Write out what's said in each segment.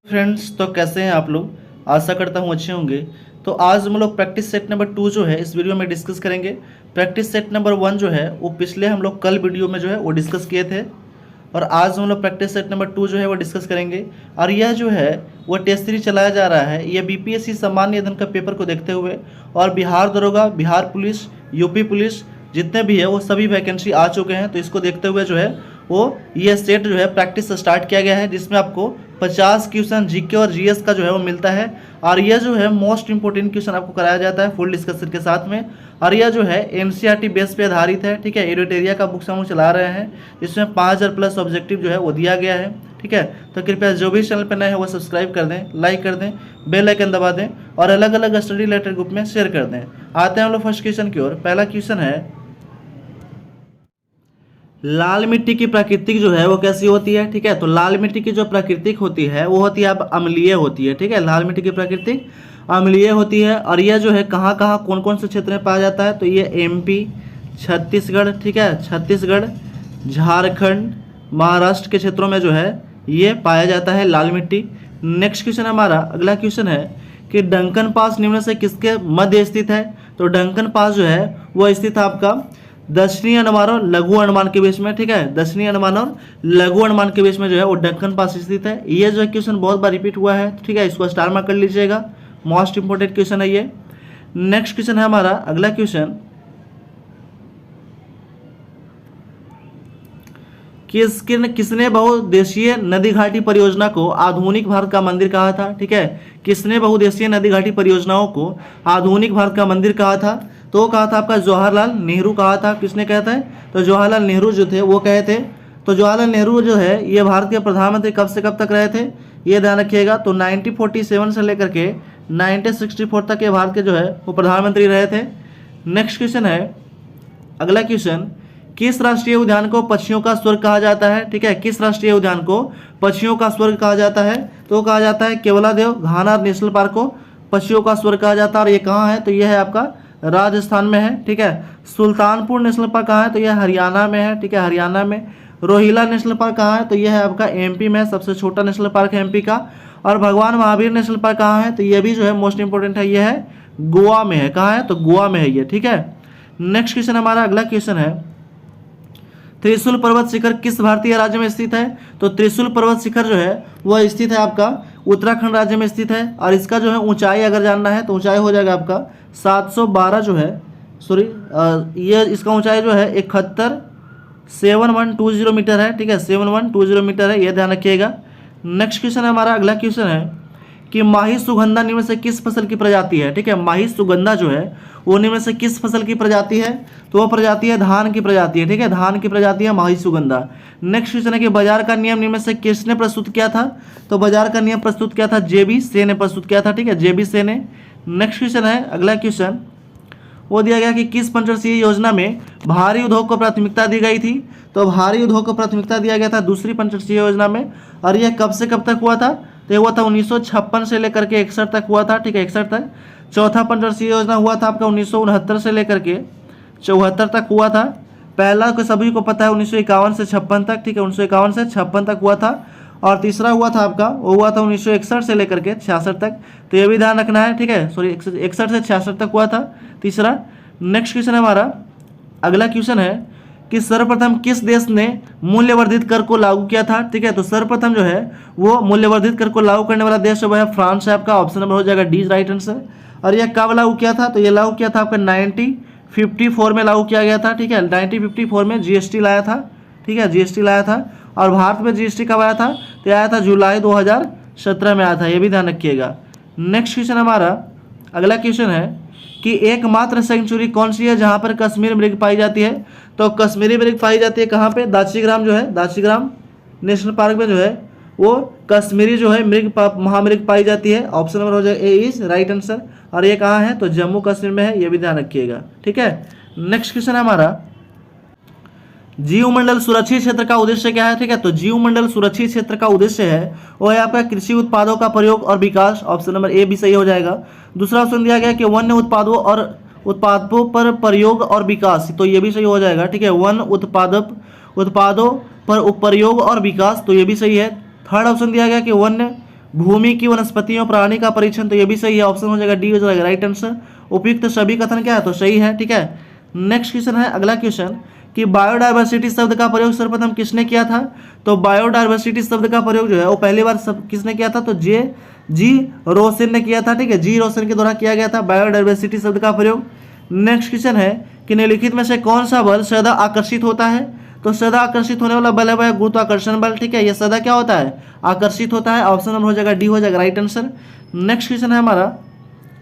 Friends, तो कैसे हैं आप लोग? आशा करता हूँ अच्छे होंगे। तो आज हम लोग प्रैक्टिस सेट नंबर 2 जो है इस वीडियो में डिस्कस करेंगे। प्रैक्टिस सेट नंबर 1 जो है वो पिछले हम लोग कल वीडियो में जो है वो डिस्कस किए थे, और आज हम लोग प्रैक्टिस सेट नंबर 2 जो है वो डिस्कस करेंगे। और यह जो है वो टेस्ट 3 चलाया जा रहा है, ये बीपीएससी सामान्य अध्ययन का पेपर को देखते हुए, और बिहार दरोगा, बिहार पुलिस, यूपी पुलिस जितने भी है वो सभी वैकेंसी आ चुके हैं। तो इसको देखते हुए जो है वो ये सेट जो है प्रैक्टिस स्टार्ट किया गया है, जिसमें आपको 50 क्वेश्चन जीके और जीएस का जो है वो मिलता है। और यह जो है मोस्ट इंपोर्टेंट क्वेश्चन आपको कराया जाता है फुल डिस्कशन के साथ में। और यह जो है एनसीईआरटी बेस पे आधारित है, ठीक है। एरिया का बुक्स हम चला रहे हैं, जिसमें 5000 प्लस ऑब्जेक्टिव जो है वो दिया गया है, ठीक है। तो कृपया जो भी चैनल पर नए हैं वो सब्सक्राइब कर दें, लाइक कर दें, बेल आइकन दबा दें, और अलग अलग स्टडी रिलेटेड ग्रुप में शेयर कर दें। आते हैं हम लोग फर्स्ट क्वेश्चन की ओर। पहला क्वेश्चन है, लाल मिट्टी की प्राकृतिक जो है वो कैसी होती है, ठीक है। तो लाल मिट्टी की जो प्राकृतिक होती है वो होती है अब अम्लीय होती है, ठीक है। लाल मिट्टी की प्राकृतिक अम्लीय होती है। और यह जो है कहाँ कहाँ कौन कौन से क्षेत्र में पाया जाता है, तो ये एमपी, छत्तीसगढ़, ठीक है, छत्तीसगढ़, झारखंड, महाराष्ट्र के क्षेत्रों में जो है ये पाया जाता है लाल मिट्टी। नेक्स्ट क्वेश्चन हमारा अगला क्वेश्चन है कि डंकन पास निम्न से किसके मध्य स्थित है। तो डंकन पास जो है वो स्थित है आपका दक्षिणी अंडमान और लघु अंडमान के बीच में, ठीक है। दक्षिणी अंडमान और लघु अंडमान के बीच में जो है वो डंकन पास स्थित है। ये जो क्वेश्चन बहुत बार रिपीट हुआ है, ठीक है, इसको स्टार मार्क कर लीजिएगा, मोस्ट इंपोर्टेंट क्वेश्चन है ये। नेक्स्ट क्वेश्चन है हमारा अगला क्वेश्चन, किसने बहुउद्देशीय नदी घाटी परियोजना को आधुनिक भारत का मंदिर कहा था, ठीक है। किसने बहुउद्देशीय नदी घाटी परियोजनाओं को आधुनिक भारत का मंदिर कहा था, तो कहा था आपका जवाहरलाल नेहरू कहा था। किसने कहता है, तो जवाहरलाल नेहरू जो थे वो कहे थे। तो जवाहरलाल नेहरू जो है ये भारत के प्रधानमंत्री कब से कब तक रहे थे, ये ध्यान रखिएगा। तो 1947 से लेकर के 1964 तक ये भारत के जो है वो प्रधानमंत्री रहे थे। नेक्स्ट क्वेश्चन है अगला क्वेश्चन, किस राष्ट्रीय उद्यान को पक्षियों का स्वर्ग कहा जाता है, ठीक है। किस राष्ट्रीय उद्यान को पक्षियों का स्वर्ग कहा जाता है, तो कहा जाता है केवलादेव घाना नेशनल पार्क को पक्षियों का स्वर्ग कहा जाता है। और ये कहाँ है, तो यह है आपका राजस्थान में है, ठीक है। सुल्तानपुर नेशनल पार्क कहाँ है, तो यह हरियाणा में है, ठीक है, हरियाणा में। रोहिला नेशनल पार्क कहाँ है, तो यह है आपका एमपी में, सबसे छोटा नेशनल पार्क है एमपी का। और भगवान महावीर नेशनल पार्क कहाँ है, तो यह भी जो है मोस्ट इंपोर्टेंट है, यह है गोवा में है। कहाँ है, तो गोवा में है ये, ठीक है। नेक्स्ट क्वेश्चन हमारा अगला क्वेश्चन है, त्रिशूल पर्वत शिखर किस भारतीय राज्य में स्थित है। तो त्रिशूल पर्वत शिखर जो है वह स्थित है आपका उत्तराखंड राज्य में स्थित है। और इसका जो है ऊंचाई अगर जानना है तो ऊंचाई हो जाएगा आपका 712 जो है, सॉरी ये इसका ऊंचाई जो है 7120 मीटर है, ठीक है, 7120 मीटर है, ये ध्यान रखिएगा। नेक्स्ट क्वेश्चन हमारा अगला क्वेश्चन है कि माही सुगंधा निम्न से किस फसल की प्रजाति है, ठीक है। माही सुगंधा जो है वो निम्न से किस फसल की प्रजाति है, तो वह प्रजाति है धान की प्रजाति है, ठीक है, धान की प्रजाति है माही सुगंधा। नेक्स्ट क्वेश्चन है कि बाजार का नियम निम्न से किसने प्रस्तुत किया था, तो बाजार का नियम प्रस्तुत किया था जेबी से ने प्रस्तुत किया था, ठीक है, जेबी से ने। नेक्स्ट क्वेश्चन है अगला क्वेश्चन, वो दिया गया कि किस पंचवर्षीय योजना में भारी उद्योग को प्राथमिकता दी गई थी। तो भारी उद्योग को प्राथमिकता दिया गया था दूसरी पंचवर्षीय योजना में। और यह कब से कब तक हुआ था, तो हुआ था 1956 से लेकर के 61 तक हुआ था, ठीक है, 61 तक। चौथा पंचवर्षीय योजना हुआ था आपका 1969 से लेकर के 74 तक हुआ था। पहला को सभी को पता है 1951 से 56 तक, ठीक है, 1951 से 56 तक हुआ था। और तीसरा हुआ था आपका वो हुआ था 1961 से लेकर के 66 तक। तो ये भी ध्यान रखना है, ठीक है, सॉरी 61 से 66 तक हुआ था तीसरा। नेक्स्ट क्वेश्चन हमारा अगला क्वेश्चन है कि सर्वप्रथम किस देश ने मूल्यवर्धित कर को लागू किया था, ठीक है। तो सर्वप्रथम जो है वो मूल्यवर्धित कर को लागू करने वाला देश जो है फ्रांस है आपका, ऑप्शन नंबर हो जाएगा डी राइट आंसर। और यह कब लागू किया था, तो ये लागू किया था आपका 1954 में लागू किया गया था, ठीक है, 1954 में जीएसटी लाया था, ठीक है, जीएसटी लाया था। और भारत में जीएसटी कब आया था, तो आया था जुलाई 2017 में आया था, ये भी ध्यान रखिएगा। नेक्स्ट क्वेश्चन हमारा अगला क्वेश्चन है कि एकमात्र सेंचुरी कौन सी है जहां पर कश्मीर मृग पाई जाती है। तो कश्मीरी मृग पाई जाती है कहाँ पे, दासीग्राम जो है, दासीग्राम नेशनल पार्क में जो है वो कश्मीरी जो है महामृग पाई जाती है, ऑप्शन नंबर हो जाएगा ए इज राइट आंसर। और ये कहाँ है, तो जम्मू कश्मीर में है, ये भी ध्यान रखिएगा, ठीक है। नेक्स्ट क्वेश्चन हमारा जीवमंडल सुरक्षित क्षेत्र का उद्देश्य क्या है, ठीक है। तो जीवमंडल सुरक्षित क्षेत्र का उद्देश्य है वो है आपका कृषि उत्पादों का प्रयोग और विकास। ऑप्शन नंबर ए भी सही हो जाएगा। दूसरा ऑप्शन दिया गया कि वन्य उत्पादों और उत्पादों पर प्रयोग और विकास, तो ये भी सही हो जाएगा, ठीक है। वन उत्पादों पर प्रयोग और विकास, तो ये भी सही है। थर्ड ऑप्शन दिया गया कि वन्य भूमि की वनस्पतियों प्राणी का परीक्षण, तो ये भी सही है। ऑप्शन हो जाएगा डी हो जाएगा राइट आंसर। उपयुक्त सभी कथन क्या है, तो सही है, ठीक है। नेक्स्ट क्वेश्चन है, अगला क्वेश्चन कि बायोडायवर्सिटी शब्द का प्रयोग सर्वप्रथम किसने किया था। तो बायोडायवर्सिटी शब्द का प्रयोग जो है वो पहली बार किसने किया था, तो जी रोशन ने किया था, ठीक है। जी रोशन के द्वारा किया गया था बायोडायवर्सिटी शब्द का प्रयोग। नेक्स्ट क्वेश्चन है कि निम्नलिखित में से कौन सा बल सदा आकर्षित होता है। तो सदा आकर्षित होने वाला बल है गुरुत्वाकर्षण बल, ठीक है। ये सदा क्या होता है, आकर्षित होता है। ऑप्शन नंबर हो जाएगा डी हो जाएगा राइट आंसर। नेक्स्ट क्वेश्चन है हमारा,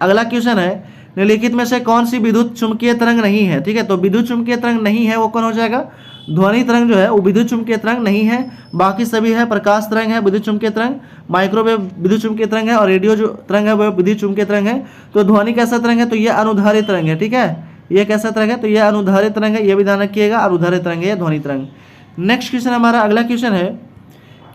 अगला क्वेश्चन है निम्नलिखित में से कौन सी विद्युत चुंबकीय तरंग नहीं है, ठीक है। तो विद्युत चुंबकीय तरंग नहीं है वो कौन हो जाएगा, ध्वनि तरंग जो है वो विद्युत चुंबकीय तरंग नहीं है। बाकी सभी है, प्रकाश तरंग है विद्युत चुंबकीय तरंग, माइक्रोवेव विद्युत चुंबकीय तरंग है, और रेडियो जो तरंग है वो विद्युत चुंबकीय तरंग है। तो ध्वनि कैसा तरंग है, तो ये अनुधारित तरंग है, ठीक है। ये कैसा तरंग है, तो ये अनुधारित तरंग है, ये भी ध्यान रखिएगा, अनुधारित तरंग है ध्वनि तरंग। नेक्स्ट क्वेश्चन हमारा अगला क्वेश्चन है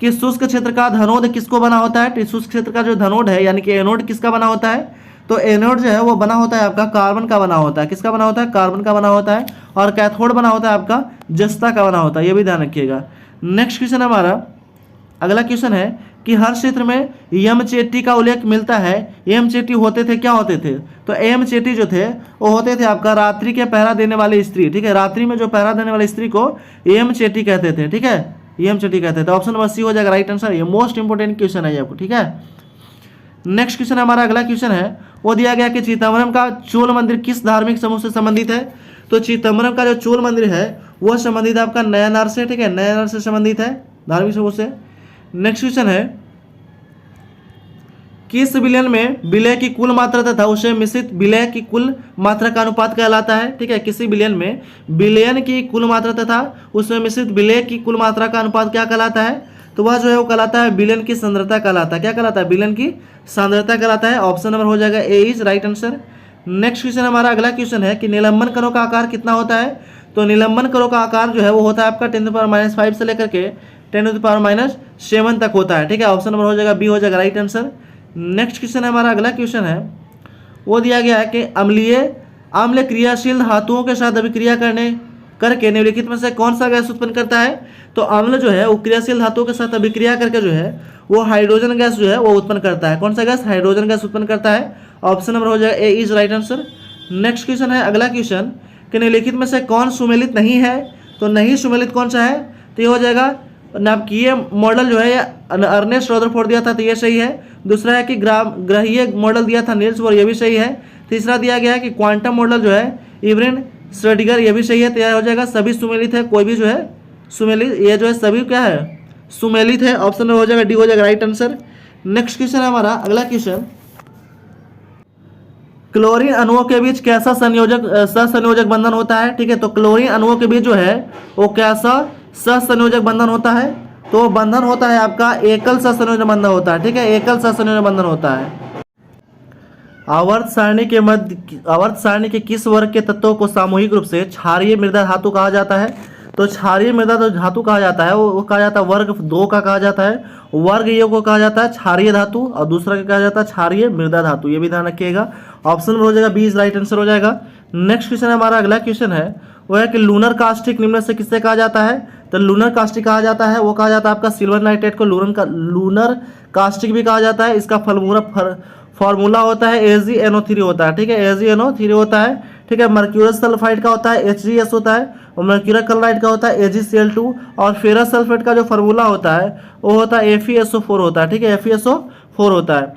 कि शुष्क क्षेत्र का धनोद किसको बना होता है। तो शुष्क क्षेत्र का जो धनोद है यानी कि एनोड किसका बना होता है, तो एनोड जो है वो बना होता है आपका कार्बन का बना होता है। किसका बना होता है, कार्बन का बना होता है। और कैथोड बना होता है आपका जस्ता का बना होता है, ये भी ध्यान रखिएगा। नेक्स्ट क्वेश्चन हमारा अगला क्वेश्चन है कि हर क्षेत्र में यमचेटी का उल्लेख मिलता है। यमचेटी होते थे, क्या होते थे, तो यमचेटी जो थे वो होते थे आपका रात्रि के पहरा देने वाले स्त्री, ठीक है। रात्रि में जो पहरा देने वाली स्त्री को यमचेटी कहते थे, ठीक है, यमचेटी कहते थे। ऑप्शन नंबर सी हो जाएगा राइट आंसर। ये मोस्ट इंपोर्टेंट क्वेश्चन है ये आपको, ठीक है। नेक्स्ट क्वेश्चन हमारा अगला क्वेश्चन है वो दिया गया कि चिदम्बरम का चोल मंदिर किस धार्मिक समूह से संबंधित है। तो चिदम्बरम का जो चोल मंदिर है वो संबंधित है आपका नयनार से, ठीक है, नयनार से संबंधित है धार्मिक समूह से। नेक्स्ट क्वेश्चन है किस विलयन में विलय की कुल मात्रा तथा उसे मिश्रित विलय की कुल मात्रा का अनुपात कहलाता है, ठीक है। किसी विलयन में विलयन की कुल मात्रा तथा उसमें मिश्रित विलय की कुल मात्रा का अनुपात क्या कहलाता है, तो वह जो है वो कहलाता है विलयन की सांद्रता कहलाता है। क्या कहलाता है, विलयन की सांद्रता कहलाता है। ऑप्शन नंबर हो जाएगा A is right answer. Next question हमारा अगला क्वेश्चन है कि निलंबन कणों का आकार कितना होता है। तो निलंबन कणों का आकार जो है वो होता है आपका 10⁻⁵ से लेकर के 10⁻⁷ तक होता है, ठीक है। ऑप्शन नंबर हो जाएगा बी हो जाएगा राइट आंसर। नेक्स्ट क्वेश्चन हमारा अगला क्वेश्चन है वो दिया गया है कि अम्ल क्रियाशील धातुओं के साथ अभिक्रिया करके निम्नलिखित में से कौन सा गैस उत्पन्न करता है। तो अम्ल जो है वो क्रियाशील धातुओं के साथ अभिक्रिया करके जो है वो हाइड्रोजन गैस जो है वो उत्पन्न करता है। कौन सा गैस, हाइड्रोजन गैस उत्पन्न करता है। ऑप्शन नंबर हो जाएगा A is right answer. Next question है अगला क्वेश्चन कि निम्नलिखित में से कौन सुमेलित नहीं है। तो नहीं सुमेलित कौन सा है, तो ये हो जाएगा नाभिकीय मॉडल जो है अर्नेस्ट रदरफोर्ड दिया था, तो ये सही है। दूसरा है कि ग्रहीय मॉडल दिया था नील्स बोर, ये भी सही है। तीसरा दिया गया है कि क्वांटम मॉडल जो है इवरिन श्रोडिंगर, ये भी सही है। तैयार हो जाएगा सभी सुमेलित है, कोई भी जो है सुमेलित, ये जो है सभी क्या है सुमेलित है। ऑप्शन में हो जाएगा डी हो जाएगा राइट आंसर। नेक्स्ट क्वेश्चन है हमारा अगला क्वेश्चन, क्लोरीन अणुओं के बीच कैसा सहसंयोजक बंधन होता है, ठीक है। तो क्लोरीन अणुओं के बीच जो है वो कैसा सहसंयोजक बंधन होता है, तो बंधन होता है आपका एकल सहसंयोजक बंधन होता है, ठीक है, एकल सहसंयोजक बंधन होता है। आवर्त सारणी के किस वर्ग के तत्वों को सामूहिक रूप से क्षारीय मृदा धातु कहा जाता है। तो क्षारीय मृदा धातु कहा जाता है वो कहा जाता है वर्ग 2 का कहा जाता है। वर्ग ए को कहा जाता है क्षारीय धातु और दूसरा क्या कहा जाता है क्षारीय मृदा धातु, ये भी ध्यान रखिएगा। ऑप्शन में हो जाएगा बी इज राइट आंसर हो जाएगा। नेक्स्ट क्वेश्चन हमारा अगला क्वेश्चन है वो है कि लूनर कास्टिक निम्न से किससे कहा जाता है। तो लूनर कास्टिक कहा जाता है वो कहा जाता है आपका सिल्वर नाइट्रेट को लूनर कास्टिक भी कहा जाता है। इसका फॉर्मूला होता है AgNO3 होता है, ठीक है, AgNO3 होता है, ठीक है। मर्क्यूरस सल्फाइड का होता है HGS होता है, और मर्क्यूरस क्लोराइड का होता है AgCl2, और फेरस सल्फेट का जो फार्मूला होता है वो होता है FeSO4 होता है, ठीक है, FeSO4 होता है।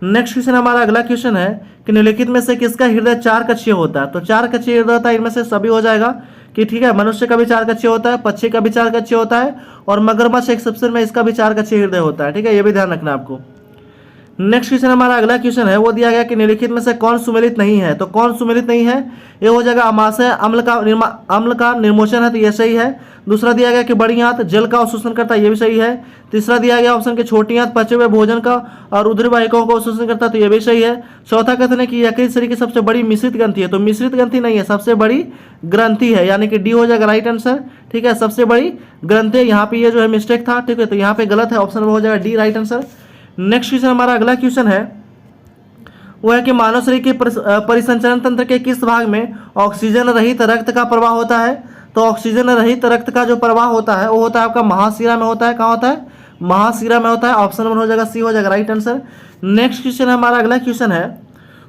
नेक्स्ट क्वेश्चन हमारा अगला क्वेश्चन है कि निम्नलिखित में से किसका हृदय 4 कक्षीय होता है। तो 4 कक्षीय हृदय होता है, इनमें से सभी हो जाएगा कि ठीक है, मनुष्य का भी 4 कक्षीय होता है, पक्षी का भी 4 कक्षीय होता है, और मगरमच्छ एक्सेप्शन में इसका भी 4 कक्षीय हृदय होता है, ठीक है, ये भी ध्यान रखना आपको। नेक्स्ट क्वेश्चन हमारा अगला क्वेश्चन है, वो दिया गया कि निम्नलिखित में से कौन सुमेलित नहीं है। तो कौन सुमेलित नहीं है, ये हो जाएगा अमाशय अम्ल का निर्मोचन है, तो ये सही है। दूसरा दिया गया कि बड़ी आंत जल का अवशोषण करता है, ये भी सही है। तीसरा दिया गया ऑप्शन कि छोटी आंत पचे हुए भोजन का और उदर वाहिकाओं का अवशोषण करता है, तो ये भी सही है। चौथा कथन है कि यकृत शरीर की सबसे बड़ी मिश्रित ग्रंथि है, तो मिश्रित ग्रंथि नहीं है, सबसे बड़ी ग्रंथि है, यानी कि डी हो जाएगा राइट आंसर। ठीक है, सबसे बड़ी ग्रंथि, यहाँ पे ये जो है मिस्टेक था। ठीक है, तो यहाँ पे गलत है, ऑप्शन हो जाएगा D right answer. Next question हमारा अगला क्वेश्चन है, वो है कि मानव शरीर के परिसंचरण तंत्र के किस भाग में ऑक्सीजन रहित रक्त का प्रवाह होता है। तो ऑक्सीजन रहित रक्त का जो प्रवाह होता है वो होता है आपका महाशिरा में होता है। कहाँ होता है, महाशिरा में होता है। ऑप्शन नंबर हो जाएगा सी, हो जाएगा राइट आंसर। नेक्स्ट क्वेश्चन हमारा अगला क्वेश्चन है,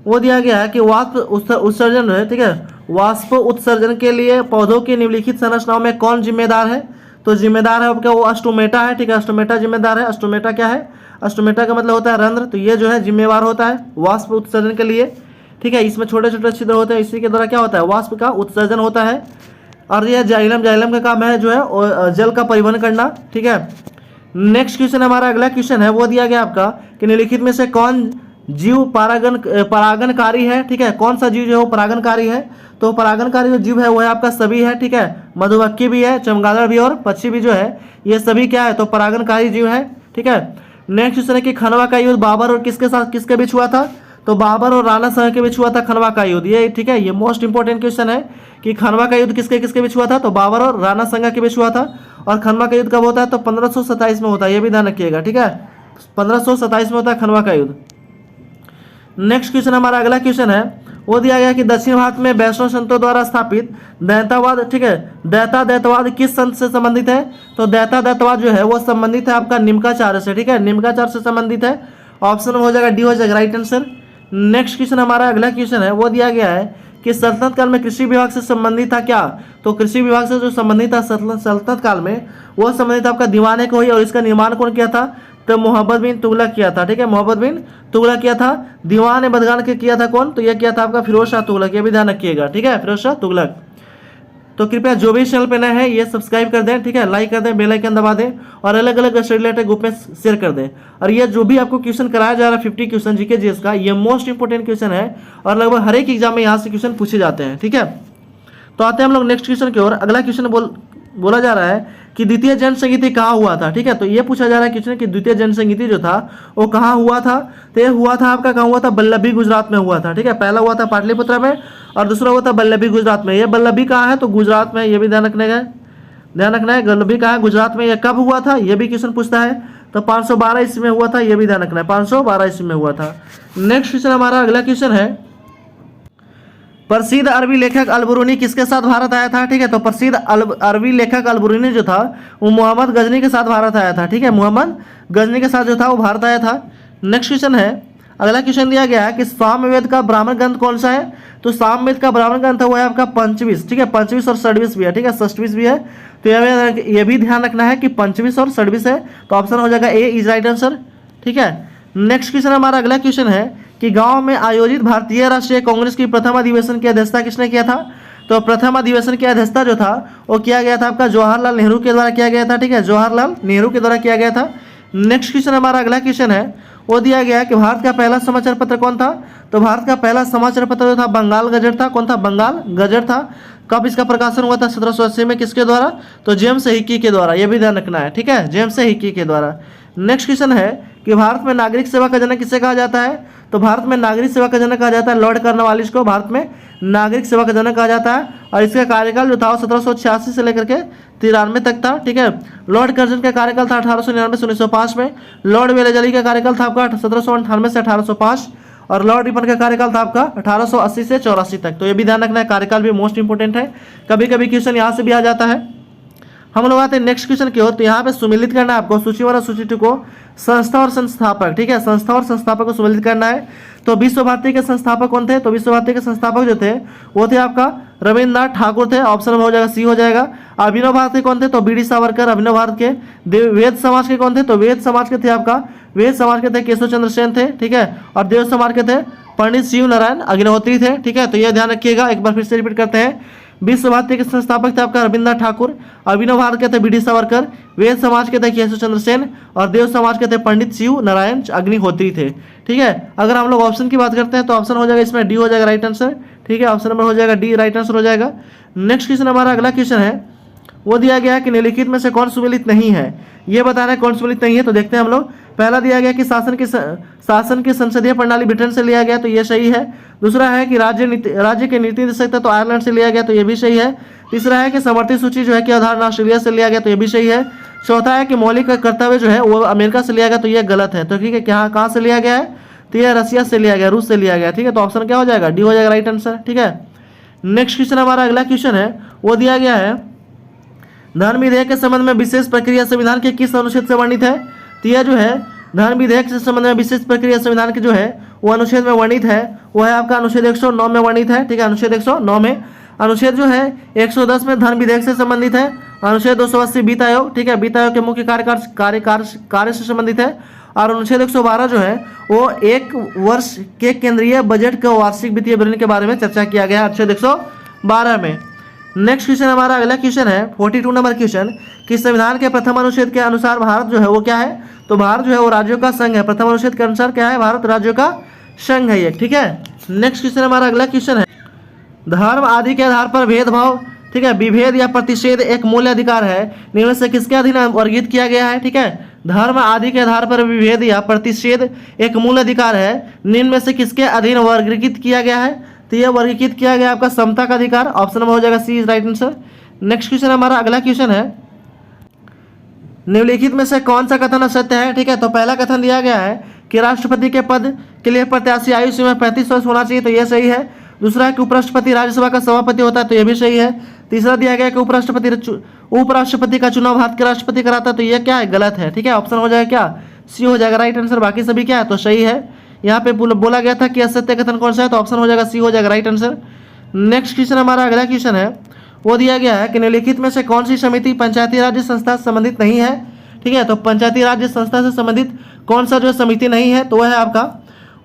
वो दिया गया है कि वाष्प उत्सर्जन है, ठीक है, वाष्प उत्सर्जन के लिए पौधों की निम्नलिखित संरचनाओं में कौन जिम्मेदार है। तो जिम्मेदार है आपका वो अस्टोमेटा है। ठीक है, अस्टोमेटा जिम्मेदार है। अस्टोमेटा क्या है, अस्टोमेटा का मतलब होता है रंध्र, तो ये जो है जिम्मेवार होता है वाष्प उत्सर्जन के लिए। ठीक है, इसमें छोटे छोटे छिद्र होते हैं, इसी के द्वारा क्या होता है, वाष्प का उत्सर्जन होता है। और यह जाइलम का काम है जो है जल का परिवहन करना। ठीक है, नेक्स्ट क्वेश्चन हमारा अगला क्वेश्चन है, वो दिया गया आपका कि निम्नलिखित में से कौन जीव परागणकारी है। ठीक है, कौन सा जीव जो है वो परागणकारी है। तो परागणकारी जो जीव है वो है आपका सभी है। ठीक है, मधुमक्खी भी है, चमगादड़ भी और पक्षी भी जो है ये सभी क्या है, तो परागणकारी जीव है। ठीक है, नेक्स्ट क्वेश्चन है कि खनवा का युद्ध बाबर और किसके साथ किसके बीच हुआ था। तो बाबर और राणा संघ के बीच हुआ था खनवा का युद्ध। ये ठीक है, ये मोस्ट इंपॉर्टेंट क्वेश्चन है कि खनवा का युद्ध किसके किसके बीच हुआ था। तो बाबर और राणा संघ के बीच हुआ था। और खनवा का युद्ध कब होता है, तो 1527 में होता है, ये भी ध्यान रखिएगा। ठीक है, 1527 में होता है खनवा का युद्ध। नेक्स्ट क्वेश्चन हमारा अगला क्वेश्चन है, वो दिया गया कि दक्षिण भारत में वैष्णव संतों द्वारा स्थापित दैतावाद, ठीक है, दैतवाद किस संत से संबंधित है। तो दैतवाद जो है वो संबंधित है आपका निम्काचार्य से। ठीक है, निम्काचार्य से संबंधित है। ऑप्शन हो जाएगा डी, हो जाएगा राइट आंसर। नेक्स्ट क्वेश्चन हमारा अगला क्वेश्चन है, वो दिया गया है कि सल्तनत काल में कृषि विभाग से संबंधित था क्या। तो कृषि विभाग से जो संबंधित था सल्तनत काल में, वो संबंधित आपका दीवाने को ही, और इसका निर्माण कौन किया था, तो मोहम्मद बिन तुगलक किया था। ठीक है, मोहम्मद बिन तुगलक किया था। दीवान बदगान के किया था कौन, तो यह किया था आपका फिरोज शाह तुगलक, ये भी ध्यान रखिएगा। ठीक है, फिरोज शाह तुगलक। तो कृपया जो भी चैनल पे नए हैं ये सब्सक्राइब कर दें। ठीक है, लाइक कर दें, बेल आइकन दबा दें और अलग अलग स्टडी रिलेटेड ग्रुप में शेयर कर दें। और ये जो भी आपको क्वेश्चन कराया जा रहा है 50 क्वेश्चन जीके जीएस का, ये मोस्ट इंपोर्टेंट क्वेश्चन है और लगभग हर एक एग्जाम में यहाँ से क्वेश्चन पूछे जाते हैं। ठीक है, तो आते हैं हम लोग नेक्स्ट क्वेश्चन की ओर। अगला क्वेश्चन बोला जा रहा है कि द्वितीय जन संगीति कहाँ हुआ था। ठीक है, तो ये पूछा जा रहा है क्वेश्चन कि द्वितीय जन संगीति जो था वो कहाँ हुआ था। तो ये हुआ था आपका, कहाँ हुआ था, बल्लभी गुजरात में हुआ था। ठीक है, पहला हुआ था पाटलिपुत्र में और दूसरा हुआ था बल्लभी गुजरात में। ये बल्लभी कहाँ है, तो गुजरात में, ये भी ध्यान रखना है। बल्लभी कहाँ है, गुजरात में। यह कब हुआ था, ये भी क्वेश्चन पूछता है। तो 512 ईस्वी में हुआ था, ये भी ध्यान रखना है, 512 ईस्वी में हुआ था। नेक्स्ट क्वेश्चन हमारा अगला क्वेश्चन है, प्रसिद्ध अरबी लेखक अलबरूनी किसके साथ भारत आया था। ठीक है, तो प्रसिद्ध अरबी लेखक अलबरूनी जो था वो मोहम्मद गजनी के साथ भारत आया था। ठीक है, मोहम्मद गजनी के साथ जो था वो भारत आया था। नेक्स्ट क्वेश्चन है, अगला क्वेश्चन दिया गया है कि सामवेद का ब्राह्मण ग्रंथ कौन सा है। तो सामवेद का ब्राह्मण ग्रंथ है वो है आपका पंचविश। ठीक है, पंचविश और षड्विश भी है। ठीक है, षष्टविश भी है। तो ये भी ध्यान रखना है कि पंचविश और षड्विश है, तो ऑप्शन हो जाएगा ए इज राइट आंसर। ठीक है, नेक्स्ट क्वेश्चन हमारा अगला क्वेश्चन है कि गांव में आयोजित भारतीय राष्ट्रीय कांग्रेस की प्रथम अधिवेशन की अध्यक्षता किसने किया था। तो प्रथम अधिवेशन की अध्यक्षता जो था वो किया गया था आपका जवाहरलाल नेहरू के द्वारा किया गया था। ठीक है, जवाहरलाल नेहरू के द्वारा किया गया था। नेक्स्ट क्वेश्चन हमारा अगला क्वेश्चन है, वो दिया गया है कि भारत का पहला समाचार पत्र कौन था। तो भारत का पहला समाचार पत्र जो था बंगाल गजट था। कौन था, बंगाल गजट था। कब इसका प्रकाशन हुआ था, 1780 में। किसके द्वारा, तो जेम्स हिकी के द्वारा, ये भी ध्यान रखना है। ठीक है, जेम्स हिकी के द्वारा। नेक्स्ट क्वेश्चन है कि भारत में नागरिक सेवा का जनक किसे कहा जाता है। तो भारत में नागरिक सेवा का जनक कहा जाता है लॉर्ड कॉर्नवालिस को, भारत में नागरिक सेवा का जनक कहा जाता है। और इसका कार्यकाल जो था वो 1786 से लेकर के 93 तक था। ठीक है, लॉर्ड कर्जन का कार्यकाल था 1899 से 1905 में। लॉर्ड वेलेजली का कार्यकाल था आपका 1798 से 1805 और लॉर्ड रिपन का कार्यकाल था आपका 1880 से 84 तक। तो ये भी ध्यान रखना है, कार्यकाल भी मोस्ट इंपोर्टेंट है। कभी कभी क्वेश्चन यहाँ से भी आ जाता है। हम लोग आते हैं नेक्स्ट क्वेश्चन की ओर। तो यहाँ पे सुमिलित करना है आपको सूची 1 और सूची 2 को, संस्था और संस्थापक। ठीक है, संस्था और संस्थापक को सुमिलित करना है। तो विश्व भारती के संस्थापक कौन थे। तो विश्व भारती के संस्थापक जो थे वो थे आपका रविन्द्रनाथ ठाकुर थे। ऑप्शन हो जाएगा सी, हो जाएगा। अभिनव भारती कौन थे, तो बी डी सावरकर अभिनव भारत के। वेद समाज के कौन थे, तो वेद समाज के थे आपका, वेद समाज के थे केशव चंद्र सेन थे। ठीक है, और देव समाज के थे पंडित शिव नारायण अग्निहोत्री थे। ठीक है, तो यह ध्यान रखिएगा। एक बार फिर से रिपीट करते हैं, विश्व भारती के संस्थापक थे आपका रविंद्रनाथ ठाकुर, अभिनव भारत के थे बी डी सावरकर, वेद समाज के थे केशव चंद्र सेन और देव समाज के थे पंडित शिव नारायण अग्निहोत्री थे। ठीक है, अगर हम लोग ऑप्शन की बात करते हैं तो ऑप्शन हो जाएगा इसमें डी हो जाएगा राइट आंसर। ठीक है, ऑप्शन नंबर हो जाएगा डी राइट आंसर हो जाएगा। नेक्स्ट क्वेश्चन हमारा अगला क्वेश्चन है, वो दिया गया है कि निम्नलिखित में से कौन सुमेलित नहीं है, ये बताना है कौन सुमेलित नहीं है। तो देखते हैं हम लोग, पहला दिया गया कि शासन की संसदीय प्रणाली ब्रिटेन से लिया गया, तो ये सही है। दूसरा है कि राज्य के नीति निर्देशक तो आयरलैंड से लिया गया, तो ये भी सही है। तीसरा है कि समर्थित सूची जो है कि अवधारणा ऑस्ट्रेलिया से लिया गया, तो ये भी सही है। चौथा है कि मौलिक कर्तव्य जो है वो अमेरिका से लिया गया, तो ये गलत है। तो ठीक है, कहाँ से लिया गया है, तो ये रसिया से लिया गया, रूस से लिया गया। ठीक है, तो ऑप्शन क्या हो जाएगा, डी हो जाएगा राइट आंसर। ठीक है, नेक्स्ट क्वेश्चन हमारा अगला क्वेश्चन है, वो दिया गया है धन विधेयक के संबंध में विशेष प्रक्रिया संविधान के किस अनुच्छेद से वर्णित है। तो यह जो है धन विधेयक से संबंध में विशेष प्रक्रिया संविधान के जो है वो अनुच्छेद में वर्णित है, वो है आपका अनुच्छेद 109 में वर्णित है। ठीक है, अनुच्छेद 109 में, अनुच्छेद जो है 110 में धन विधेयक से संबंधित है, अनुच्छेद 280 वित्त आयोग, ठीक है, वित्त आयोग के मुख्य कार्य से संबंधित है, और अनुच्छेद 112 जो है वो एक वर्ष के केंद्रीय बजट का वार्षिक वित्तीय विवरण के बारे में चर्चा किया गया है अनुच्छेद 112 में। नेक्स्ट क्वेश्चन हमारा अगला क्वेश्चन है 42 नंबर क्वेश्चन, कि संविधान के प्रथम अनुच्छेद के अनुसार भारत जो है वो क्या है। तो भारत जो है वो राज्यों का संघ है। प्रथम अनुच्छेद के अनुसार क्या है, भारत राज्यों का संघ है ये। ठीक है, नेक्स्ट क्वेश्चन हमारा अगला क्वेश्चन है, धर्म आदि के आधार पर भेदभाव, ठीक है, विभेद या प्रतिषेध एक मूल अधिकार है, निम्न से किसके अधीन वर्गीकृत किया गया है। ठीक है, धर्म आदि के आधार पर विभेद या प्रतिषेध एक मूल अधिकार है, निम्न में से किसके अधीन वर्गीकृत किया गया है। तो यह वर्गीकृत किया गया आपका समता का अधिकार, ऑप्शन नंबर हो जाएगा C is right answer. Next question हमारा अगला क्वेश्चन है, निम्नलिखित में से कौन सा कथन असत्य है। ठीक है, तो पहला कथन दिया गया है कि राष्ट्रपति के पद के लिए प्रत्याशी आयु सीमा 35 वर्ष होना चाहिए, तो यह सही है। दूसरा है कि उपराष्ट्रपति राज्यसभा का सभापति होता है, तो यह भी सही है। तीसरा दिया गया कि उपराष्ट्रपति का चुनाव भारत के राष्ट्रपति कराता है, तो यह क्या है, गलत है। ठीक है, ऑप्शन हो जाएगा क्या, सी हो जाएगा राइट आंसर। बाकी सभी क्या है, तो सही है। यहाँ पे बोला गया था कि असत्य कथन कौन सा है, तो ऑप्शन हो जाएगा सी हो जाएगा राइट आंसर। नेक्स्ट क्वेश्चन हमारा अगला क्वेश्चन है, वो दिया गया है कि निम्नलिखित में से कौन सी समिति पंचायती राज्य संस्था से संबंधित नहीं है। ठीक है, तो पंचायती राज्य संस्था से संबंधित कौन सा जो समिति नहीं है, तो वह है आपका,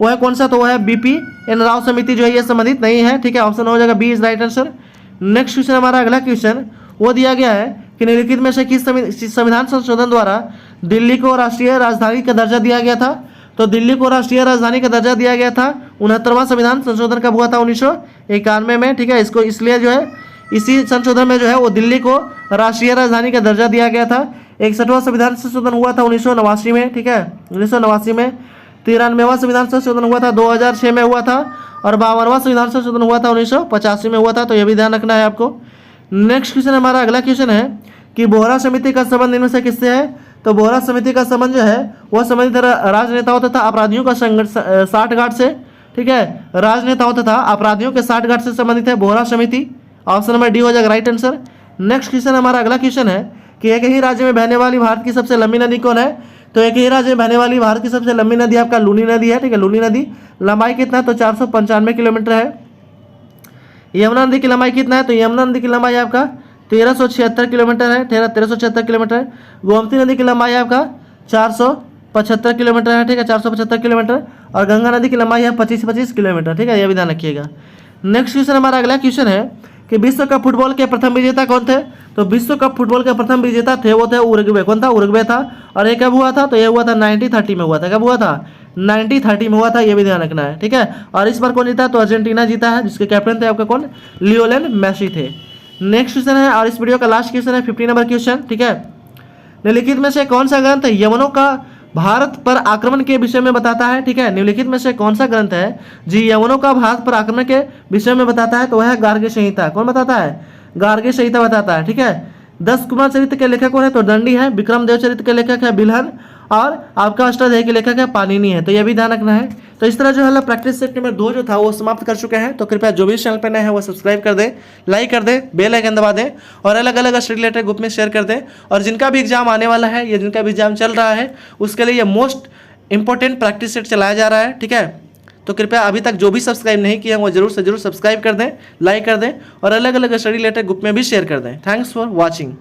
वो है कौन सा, तो वह है BPN राव समिति जो है ये संबंधित नहीं है। ठीक है, ऑप्शन हो जाएगा B is right answer. Next question हमारा अगला क्वेश्चन, वो दिया गया है कि निम्नलिखित में से किस संविधान संशोधन द्वारा दिल्ली को राष्ट्रीय राजधानी का दर्जा दिया गया था। तो दिल्ली को राष्ट्रीय राजधानी का दर्जा दिया गया था 69वां संविधान संशोधन कब हुआ था, 1991 में। ठीक है, इसको इसलिए जो है इसी संशोधन में जो है वो दिल्ली को राष्ट्रीय राजधानी का दर्जा दिया गया था। 61वां संविधान संशोधन हुआ था 1989 में। ठीक है, 1989 में। 93वां संविधान संशोधन हुआ था 2006 में हुआ था, और 52वां संविधान संशोधन हुआ था 1985 में हुआ था, तो यह भी ध्यान रखना है आपको। नेक्स्ट क्वेश्चन हमारा अगला क्वेश्चन है कि बोहरा समिति का संबंध इनमें से किससे है। तो बोहरा समिति का संबंध जो है वह संबंधित राजनेताओं तथा अपराधियों का साठगांठ से। ठीक है, राजनेताओं तथा अपराधियों के साठगांठ से संबंधित है बोहरा समिति, ऑप्शन नंबर डी हो जाएगा राइट आंसर। नेक्स्ट क्वेश्चन हमारा अगला क्वेश्चन है कि एक ही राज्य में बहने वाली भारत की सबसे लंबी नदी कौन है। तो एक ही राज्य में बहने वाली भारत की सबसे लंबी नदी आपका लूनी नदी है। ठीक है, लूनी नदी लंबाई कितना है, तो 495 किलोमीटर है। यमुना नदी की लंबाई कितना है, तो यमुना नदी की लंबाई आपका 1376 किलोमीटर है, 1376 किलोमीटर। गोमती नदी की लंबाई आपका 475 किलोमीटर है। ठीक है, 475 किलोमीटर। और गंगा नदी की लंबाई है 25 किलोमीटर। ठीक है, यह भी ध्यान रखिएगा। नेक्स्ट क्वेश्चन हमारा अगला क्वेश्चन है कि विश्व कप फुटबॉल के प्रथम विजेता कौन थे। तो विश्व कप फुटबॉल के प्रथम विजेता थे वो थे उरुग्वे। कौन था, उरुग्वे था। और ये कब हुआ था, तो ये हुआ था 1930 में हुआ था। कब हुआ था, 1930 में हुआ था, ये भी ध्यान रखना है। ठीक है, और इस बार कौन जीता, तो अर्जेंटीना जीता है, जिसके कैप्टन थे आपका कौन, लियोनेल मेसी थे। नेक्स्ट क्वेश्चन है, और इस वीडियो का लास्ट क्वेश्चन है 50 नंबर क्वेश्चन। ठीक है, निम्नलिखित में से कौन सा ग्रंथ यवनों का भारत पर आक्रमण के विषय में बताता है। ठीक है, निम्नलिखित में से कौन सा ग्रंथ है जी यवनों का भारत पर आक्रमण के विषय में बताता है, तो वह है गार्ग्य संहिता। कौन बताता है, गार्ग्य संहिता बताता है। ठीक है, 10 कुमार चरित्र के लेखक कौन है, तो दंडी है। विक्रम देव चरित्र के लेखक है बिल्हन, और आपका अष्टाध्यायी के लेखक है पाणिनि है, तो यह भी ध्यान रखना है। तो इस तरह जो है प्रैक्टिस सेट नंबर 2 जो था वो समाप्त कर चुके हैं। तो कृपया जो भी चैनल पर नए हैं वो सब्सक्राइब कर दें, लाइक कर दें, बेल आइकन दबा दें, और अलग अलग स्टडी रिलेटेड ग्रुप में शेयर कर दें। और जिनका भी एग्जाम आने वाला है या जिनका भी एग्जाम चल रहा है उसके लिए ये मोस्ट इंपॉर्टेंट प्रैक्टिस सेट चलाया जा रहा है। ठीक है, तो कृपया अभी तक जो भी सब्सक्राइब नहीं किया वो जरूर से जरूर सब्सक्राइब कर दें, लाइक कर दें, और अलग अलग स्टडी रिलेटेड ग्रुप में भी शेयर कर दें। Thanks for watching.